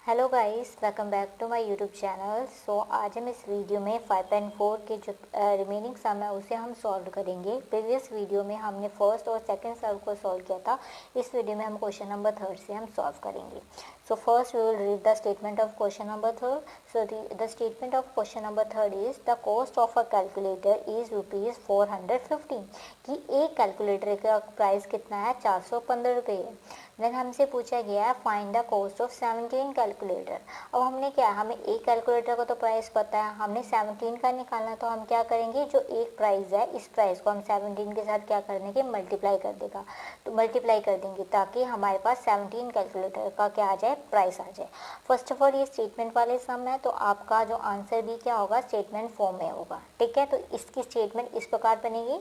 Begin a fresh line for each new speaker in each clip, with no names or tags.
Hello guys, welcome back to my YouTube channel. So आज हम इस वीडियो में 5.4 के जो रिमेनिंग सम है उसे हम सॉल्व करेंगे। प्रीवियस वीडियो में हमने फर्स्ट और सेकंड सम को सॉल्व किया था। इस वीडियो में हम क्वेश्चन नंबर थर्ड से हम सॉल्व करेंगे। So first we will read the statement of question number third. So the statement of question number third is the cost of a calculator is ₹415 कि एक कैलकुलेटर का price कितना है, 415 रुपये है। देन हमसे पूछा गया है find the cost of 17 calculator. अब हमने क्या, हमें एक कैलकुलेटर का तो प्राइस पता है, हमने 17 का निकालना। तो हम क्या करेंगे, जो एक प्राइस है इस प्राइस को हम 17 के साथ क्या कर देंगे, मल्टीप्लाई कर देगा। तो मल्टीप्लाई कर देंगे ताकि हमारे पास 17 कैलकुलेटर का क्या आ जाए, प्राइस आ जाए। फर्स्ट ऑफ ऑल ये स्टेटमेंट वाले सम है, तो आपका जो आंसर भी क्या होगा, स्टेटमेंट फॉर्म में होगा। ठीक है, तो इसकी स्टेटमेंट इस प्रकार बनेगी।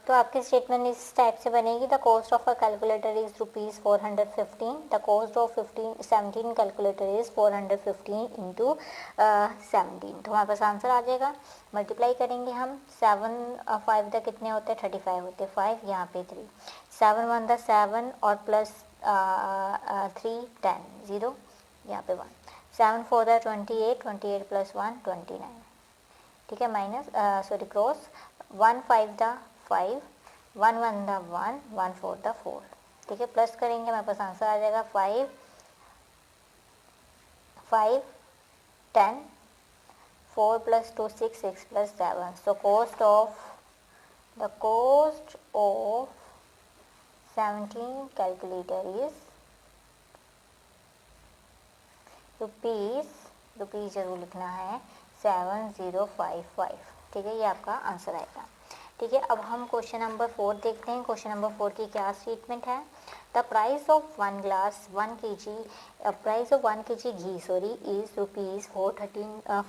तो आपकी स्टेटमेंट इस टाइप से बनेगी। The cost of a calculator is ₹415। The cost of 17 calculator is 415 into 17। तो हमारे पास आंसर आ जाएगा। मल्टीप्लाई करेंगे हम। 7 5 द कितने होते हैं, 35 होते हैं। 5 यहाँ पे 3, 7 1 द 7 और प्लस 3 10 0 यहाँ पे 1, 7 4 द 28, 28 प्लस 1 29। ठीक है, minus sorry cross 1 5 the 5, 1 1 the 1, 1 4 the 4। ठीक है, प्लस करेंगे हमारे पास आंसर आ जाएगा 5 5 10, 4 plus 2 6, 6 plus 7। So cost of 17 calculator is rupees जरूर लिखना है 7055। ठीक है, ये आपका आंसर आएगा। ठीक है, अब हम क्वेश्चन नंबर 4 देखते हैं। क्वेश्चन नंबर 4 की क्या स्टेटमेंट है। The price of 1 glass 1 kg price of 1 kg ghee is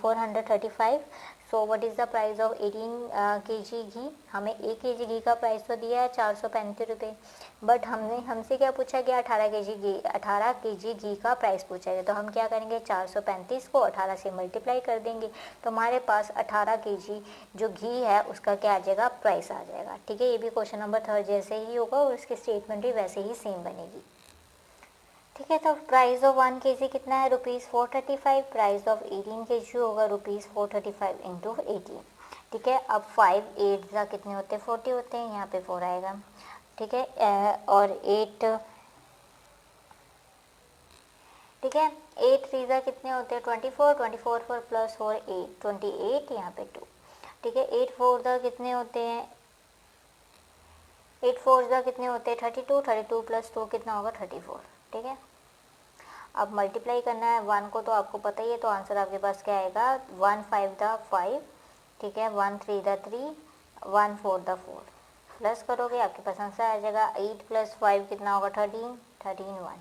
₹435। So what is the price of 18 kg घी। हमें 1 kg घी का प्राइस तो दिया है 435 रुपये, बट हमसे क्या पूछा गया, 18 kg घी का प्राइस पूछा गया। तो हम क्या करेंगे, 435 को 18 से मल्टीप्लाई कर देंगे। तो हमारे पास 18 kg जो घी है उसका क्या आ जाएगा, प्राइस आ जाएगा। ठीक है, ये भी क्वेश्चन नंबर थर्ड जैसे ही होगा और उसकी स्टेटमेंट भी वैसे ही सेम बनेगी। ठीक है, तो प्राइस ऑफ 1 kg कितना है, ₹435। प्राइस ऑफ 18 kg होगा ₹435 इंटू 18। ठीक है, अब 5 8 का कितने होते हैं, 40 होते हैं। यहाँ पे 4 आएगा। ठीक है, और 8, ठीक है, 8 3 कितने होते हैं, 24, 24 4 प्लस 4 8, 28 यहाँ पे 2। ठीक है, 8 4 कितने होते हैं, 8 4 कितने होते हैं, 32, 32 प्लस 2 कितना होगा, 34। ठीक है, अब मल्टीप्लाई करना है 1 को, तो आपको पता ही है। तो आंसर आपके पास क्या आएगा, 1 5 द 5। ठीक है, 1 3 द 3, 1 4 द 4। प्लस करोगे आपके पास आंसर आ जाएगा 8 प्लस 5 कितना होगा, 13, 13 1,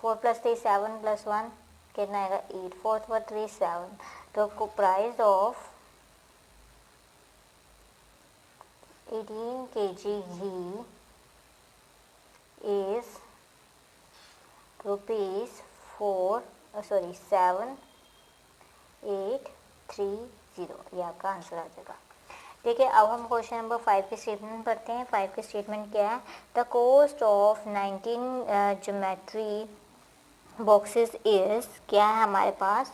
4 प्लस 3 7 प्लस 1 कितना आएगा, 8, 4 पर 3 7। तो price of 18 kg ghee is ₹7830। ये आपका आंसर आ जाएगा। ठीक है, अब हम क्वेश्चन नंबर 5 की स्टेटमेंट पढ़ते हैं। 5 की स्टेटमेंट क्या है, the cost of 19 geometry boxes is, क्या है हमारे पास,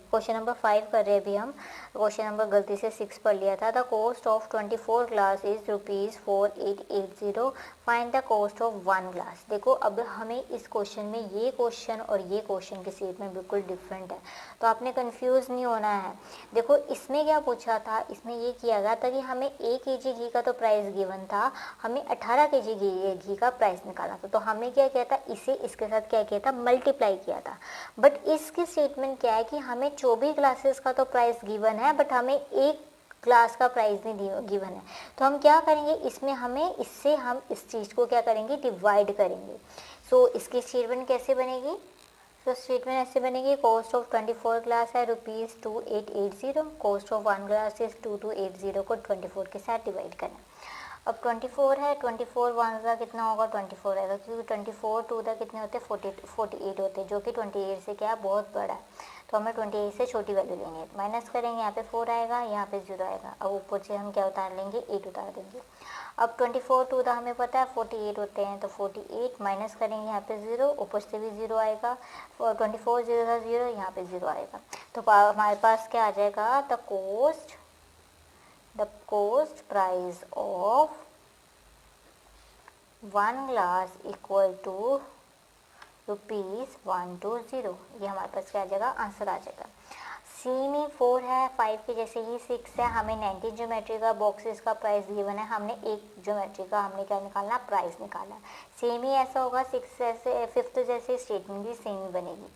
क्वेश्चन नंबर 5 कर रहे हैं अभी हम। क्वेश्चन नंबर गलती से 6 पढ़ लिया था। The cost of 24 glass is ₹4880। Find the cost of 1 glass. देखो, अब हमें इस क्वेश्चन में ये क्वेश्चन और ये क्वेश्चन की स्टेटमेंट बिल्कुल डिफरेंट है, तो आपने कंफ्यूज नहीं होना है। देखो, इसमें क्या पूछा था, इसमें ये किया गया था कि हमें 1 kg घी का तो प्राइस गिवन था, हमें 18 kg घी का प्राइस निकालना था। तो हमने क्या किया था, इसे इसके साथ क्या किया था, मल्टीप्लाई किया था। बट इसकी स्टेटमेंट क्या है कि हमें 24 ग्लासेस का तो प्राइस गिवन है, बट हमें एक ग्लास का प्राइस नहीं गिवन है। तो हम क्या करेंगे, इसमें हमें इससे हम इस चीज़ को क्या करेंगे, डिवाइड करेंगे। सो इसकी स्टेटमेंट कैसे बनेगी, तो स्टेटमेंट ऐसे बनेगी, कॉस्ट ऑफ 24 ग्लास है ₹2880। कॉस्ट ऑफ 1 ग्लास इज 2280 को 24 के साथ डिवाइड करें। अब 24 है, 24 वन का कितना होगा 24 आएगा, क्योंकि 24 टू द कितने होते हैं 48 होते हैं, जो कि 28 से क्या बहुत बड़ा है, तो हमें 28 से छोटी वैल्यू लेंगे। माइनस करेंगे, यहाँ पे 4 आएगा, यहाँ पे 0 आएगा। अब ऊपर से हम क्या उतार लेंगे 8 उतार देंगे। अब 24 टू द हमें पता है 48 होते हैं, तो 48 माइनस करेंगे, यहाँ पे 0, ऊपर से भी 0 आएगा, और 24 0 था 0, यहाँ पे 0 आएगा। तो हमारे पास क्या आ जाएगा, the cost price of 1 glass equal to ₹120। ये हमारे पास क्या आ जाएगा, आंसर आ जाएगा। सी में 4 है, 5 के जैसे ही 6 है, हमें 19 ज्योमेट्री का बॉक्सेस का प्राइस गिवन है, हमने एक ज्योमेट्री का हमने क्या निकालना, प्राइस निकालना। सेम ही ऐसा होगा, 6 जैसे 5th जैसे स्टेटमेंट भी सेम ही बनेगी।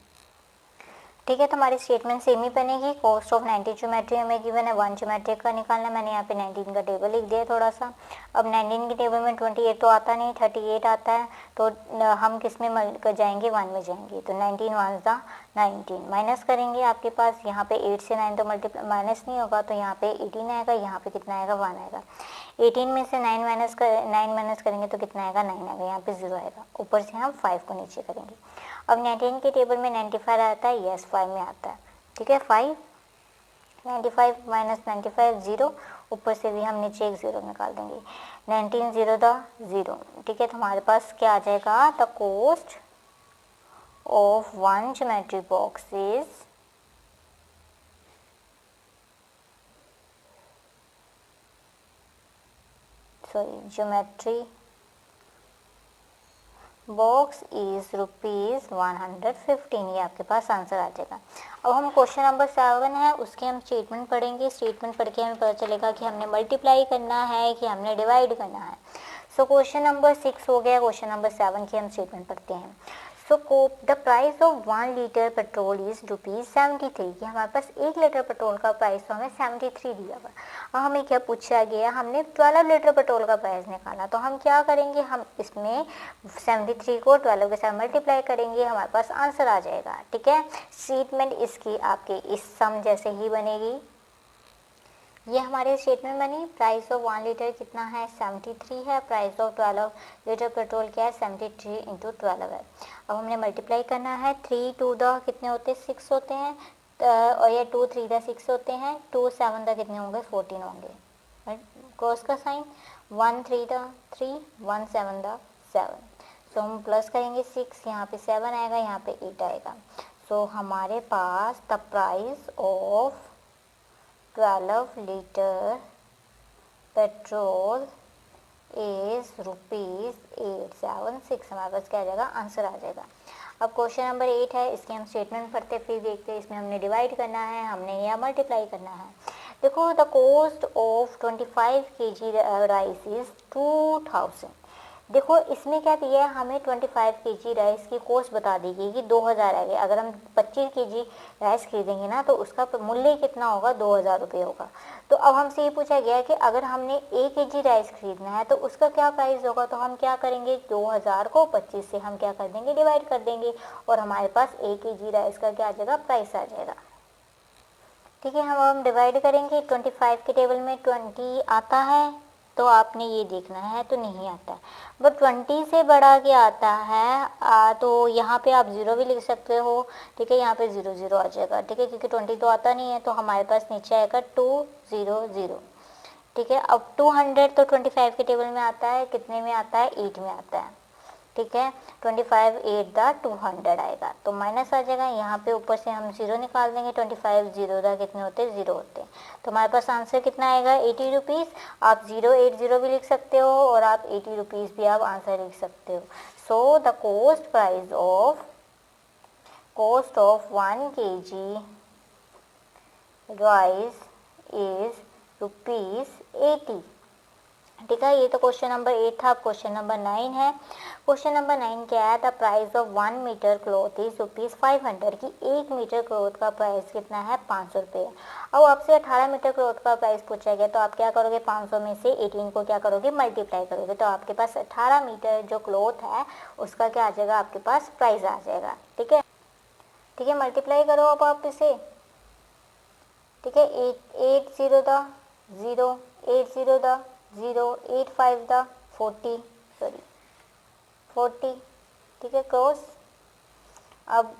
ठीक है, तो हमारी स्टेटमेंट सेम ही बनेगी। कॉस्ट ऑफ 90 ज्योमेट्री हमें गिवन है, 1 ज्योमेट्री का निकालना। मैंने यहाँ पे 19 का टेबल लिख दिया थोड़ा सा। अब 19 के टेबल में 28 तो आता नहीं, 38 आता है, तो हम किस में जाएंगे, 1 में जाएंगे, तो 19 1 ज़ा 19 माइनस करेंगे। आपके पास यहाँ पे 8 से 9 तो मल्टीप्लाई माइनस नहीं होगा, तो यहाँ पे 18 आएगा, यहाँ पे कितना आएगा 1 आएगा। 18 में से 9 माइनस करेंगे तो कितना आएगा 9 आएगा, यहाँ पे 0 आएगा, ऊपर से हम 5 को नीचे करेंगे। अब 19 के टेबल में 95 आता है, यस 5 में आता है। ठीक है, 5 95 माइनस 95 0, ऊपर से भी हम नीचे एक 0 निकाल देंगे। 19 0 द 0। ठीक है, तो हमारे पास क्या आ जाएगा, the cost of 1 geometry box is geometry box is ₹115। ये आपके पास आंसर आ जाएगा। अब हम क्वेश्चन नंबर 7 है, उसके हम स्टेटमेंट पढ़ेंगे। स्टेटमेंट पढ़ के हमें पता चलेगा कि हमने मल्टीप्लाई करना है कि हमने डिवाइड करना है। सो क्वेश्चन नंबर 6 हो गया। क्वेश्चन नंबर 7 की हम स्टेटमेंट पढ़ते हैं। So the price of 1 litre petrol is ₹73। कि हमारे पास 1 लीटर पेट्रोल का प्राइस तो हमें 73 दिया हुआ। और हमें क्या पूछा गया, हमने 12 लीटर पेट्रोल का प्राइस निकाला। तो हम क्या करेंगे, हम इसमें 73 को 12 के साथ मल्टीप्लाई करेंगे, हमारे पास आंसर आ जाएगा। ठीक है, स्टेटमेंट इसकी आपके इस सम जैसे ही बनेगी। ये हमारे स्टेटमेंट बनी। प्राइस ऑफ 1 लीटर कितना है 73 है, प्राइस ऑफ 12 लीटर पेट्रोल क्या है 73 इंटू 12 है। अब हमने मल्टीप्लाई करना है। 3 टू द कितने होते हैं 6 होते हैं, और ये 2 3 द 6 होते हैं, 2 7 द कितने होंगे 14 होंगे। क्रॉस का साइन, 1 3 द 3, 1 7 द 7। सो हम प्लस करेंगे 6, यहाँ पे 7 आएगा, यहाँ पे 8 आएगा। सो हमारे पास the price of 12 litre petrol is ₹876। हमारे पास क्या आ जाएगा, आंसर आ जाएगा। अब क्वेश्चन नंबर 8 है, इसके हम स्टेटमेंट पढ़ते फिर देखते हैं। इसमें हमने डिवाइड करना है, हमने या मल्टीप्लाई करना है। देखो, the cost of 25 kg rice is 2000। देखो इसमें क्या दिया है, हमें 25 kg राइस की कॉस्ट बता दी गई कि 2000 है। अगर हम 25 kg राइस खरीदेंगे ना, तो उसका मूल्य कितना होगा 2000 रुपये होगा। तो अब हमसे ये पूछा गया कि अगर हमने 1 kg राइस खरीदना है तो उसका क्या प्राइस होगा। तो हम क्या करेंगे, 2000 को 25 से हम क्या कर देंगे, डिवाइड कर देंगे, और हमारे पास 1 kg राइस का क्या आ जाएगा, प्राइस आ जाएगा। ठीक है, हम डिवाइड करेंगे। 25 के टेबल में 20 आता है, तो आपने ये देखना है, तो नहीं आता है। बट 20 से बड़ा क्या आता है, तो यहाँ पे आप 0 भी लिख सकते हो। ठीक है, यहाँ पे 0 0 आ जाएगा। ठीक है, क्योंकि 20 तो आता नहीं है, तो हमारे पास नीचे आएगा 200। ठीक है, अब 200 तो 25 के टेबल में आता है, कितने में आता है 8 में आता है। ठीक है, 25 8 द 200 आएगा, तो माइनस आ जाएगा। यहाँ पे ऊपर से हम 0 निकाल देंगे। 25 0 द कितने होते हैं 0 होते हैं। तो हमारे पास आंसर कितना आएगा 80 रुपीज़। आप 080 भी लिख सकते हो, और आप 80 रुपीज़ भी आप आंसर लिख सकते हो। So the cost price of 1 kg rice is ₹80। ठीक है, ये तो क्वेश्चन नंबर 8 था। क्वेश्चन नंबर 9 है। क्वेश्चन नंबर 9 क्या है, the price of 1 metre cloth is ₹500। की 1 मीटर क्लॉथ का प्राइस कितना है 500 रुपये। अब आपसे 18 मीटर क्लॉथ का प्राइस पूछा गया, तो आप क्या करोगे, 500 में से 18 को क्या करोगे, मल्टीप्लाई करोगे, तो आपके पास 18 मीटर जो क्लॉथ है उसका क्या आ जाएगा, आपके पास प्राइस आ जाएगा। ठीक है, ठीक है, मल्टीप्लाई करो अब आप इसे। ठीक है, 8 0 द 0, 8 0 द 0, 8 5 द 40, सॉरी 40, ठीक है क्रॉस। अब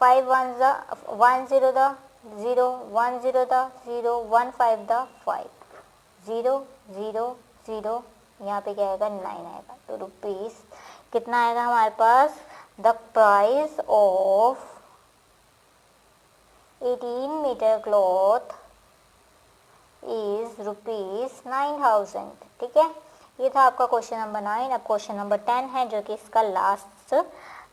5 1 द 1 0 द 0, 1 0 द 0, 1 5 द 5, 0 0 0, यहाँ पे क्या आएगा 9 आएगा। तो रुपीस कितना आएगा हमारे पास, the price of 18 metre cloth is rupees 9000, ठीक है। ये था आपका क्वेश्चन नंबर 9। अब क्वेश्चन नंबर 10 है जो कि इसका लास्ट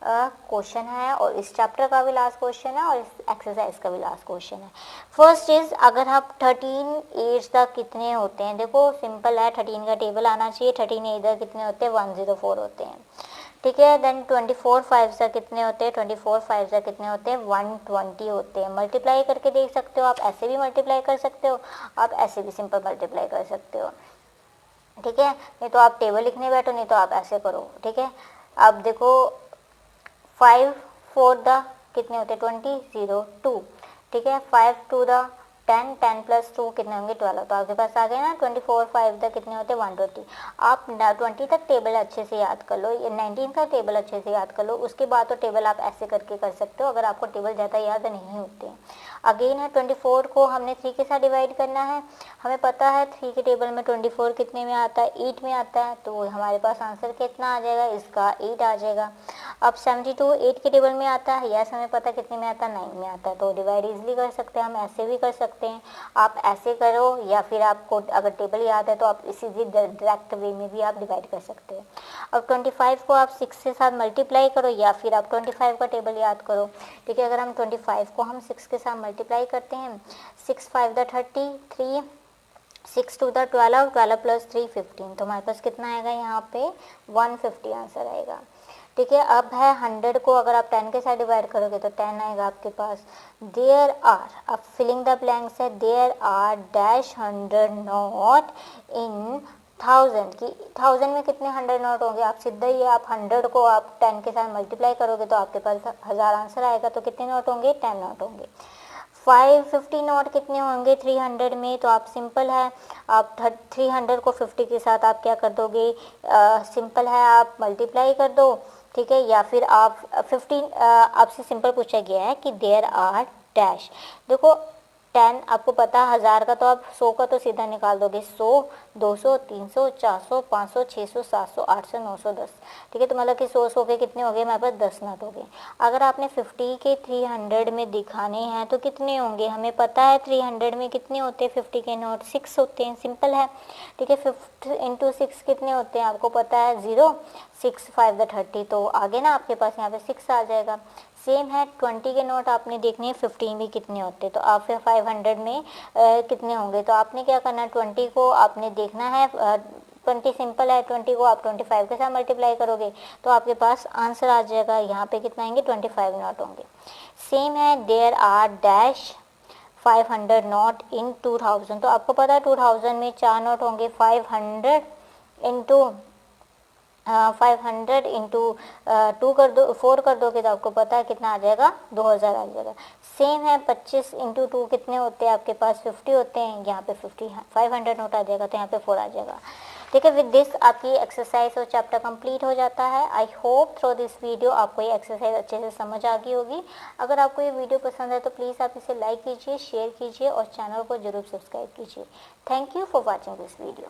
क्वेश्चन है और इस चैप्टर का भी लास्ट क्वेश्चन है और इस एक्सरसाइज का भी लास्ट क्वेश्चन है। फर्स्ट इज, अगर आप 13 एज तक कितने होते हैं, देखो सिंपल है, 13 का टेबल आना चाहिए। 13 एज कितने होते हैं, 104 होते हैं, ठीक है। देन 24 5 से कितने होते हैं, 24 5 से कितने होते हैं, 120 होते हैं। मल्टीप्लाई करके देख सकते हो, आप ऐसे भी मल्टीप्लाई कर सकते हो, आप ऐसे भी सिंपल मल्टीप्लाई कर सकते हो, ठीक है। नहीं तो आप टेबल लिखने बैठो, नहीं तो आप ऐसे करो, ठीक है। अब देखो 5 4 द कितने होते हैं, 20 0 2, ठीक है। 5 2 द 10, 10 प्लस 2 कितने होंगे, 12। तो आपके पास आ गए ना 24 5 तक कितने होते हैं, 120। आप 20 तक टेबल अच्छे से याद कर लो, ये 19 का टेबल अच्छे से याद कर लो, उसके बाद तो टेबल आप ऐसे करके कर सकते हो अगर आपको टेबल ज़्यादा याद नहीं होते हैं। अगेन है 24 को हमने 3 के साथ डिवाइड करना है। हमें पता है 3 के टेबल में 24 कितने में आता है, 8 में आता है। तो हमारे पास आंसर कितना आ जाएगा, इसका 8 आ जाएगा। अब 72 8 के टेबल में आता है, यस हमें पता कितने में आता है, 9 में आता है। तो डिवाइड इजीली कर सकते हैं, हम ऐसे भी कर सकते हैं, आप ऐसे करो या फिर आपको अगर टेबल याद है तो आप इसी डायरेक्ट वे में भी आप डिवाइड कर सकते हैं। अब 25 को आप 6 के साथ मल्टीप्लाई करो या फिर आप 25 का टेबल याद करो, ठीक है। अगर हम 25 को हम 6 के साथ मल्टीप्लाई करते हैं, 6 5 द 33, 6 2 द 12, 12 प्लस 3 15, तो हमारे पास कितना आएगा यहाँ पे 150 आंसर आएगा, ठीक है। अब है 100 को अगर आप 10 के साथ डिवाइड करोगे तो 10 आएगा आपके पास। देयर आर, अब फिलिंग द ब्लैंक्स है, देयर आर डैश 100 नोट इन 1000 की 1000 में कितने 100 नोट होंगे, आप सीधा ही आप 100 को आप 10 के साथ मल्टीप्लाई करोगे तो आपके पास 1000 आंसर आएगा। तो कितने नोट होंगे, 10 नोट होंगे। 550 नोट कितने होंगे 300 में, तो आप सिंपल है, आप 300 को 50 के साथ आप क्या कर दोगे, सिंपल है आप मल्टीप्लाई कर दो, ठीक है। या फिर आप 15 आपसे सिंपल पूछा गया है कि देयर आर डैश, देखो 10 आपको पता है 1000 का, तो आप 100 का तो सीधा निकाल दोगे, 100 200 300 400 500 600 700 800 900 10, ठीक है। तो मतलब कि 100 के कितने हो गए हमारे पास 10 नोट हो गए। अगर आपने 50 के 300 में दिखाने हैं तो कितने होंगे, हमें पता है 300 में कितने होते हैं 50 के नोट, 6 होते हैं, सिंपल है, ठीक है। 50 इंटू 6 कितने होते हैं आपको पता है 0, 6 5 द 30, तो आगे ना आपके पास यहाँ पे 6 आ जाएगा। सेम है 20 के नोट आपने देखने हैं 15 में कितने होते हैं, तो आप फिर 500 में कितने होंगे, तो आपने क्या करना है 20 को आपने देखना है 20 सिंपल है, 20 को आप 25 के साथ मल्टीप्लाई करोगे तो आपके पास आंसर आ जाएगा। यहाँ पे कितना आएंगे 25 नोट होंगे। सेम है देयर आर डैश 500 नोट इन 2000, तो आपको पता है 2000 में 4 नोट होंगे, 500 इंटू 500 इंटू 2 कर दो, 4 कर दोगे तो आपको पता है कितना आ जाएगा 2000 आ जाएगा। सेम है 25 इंटू 2 कितने होते हैं आपके पास 50 होते हैं, यहाँ पे 500 नोट आ जाएगा, तो यहाँ पे 4 आ जाएगा, ठीक है। विद दिस आपकी एक्सरसाइज और चैप्टर कंप्लीट हो जाता है। I hope through this video आपको ये एक्सरसाइज अच्छे से समझ आ गई होगी। अगर आपको ये वीडियो पसंद है तो प्लीज़ आप इसे लाइक कीजिए, शेयर कीजिए और चैनल को जरूर सब्सक्राइब कीजिए। Thank you for watching this video.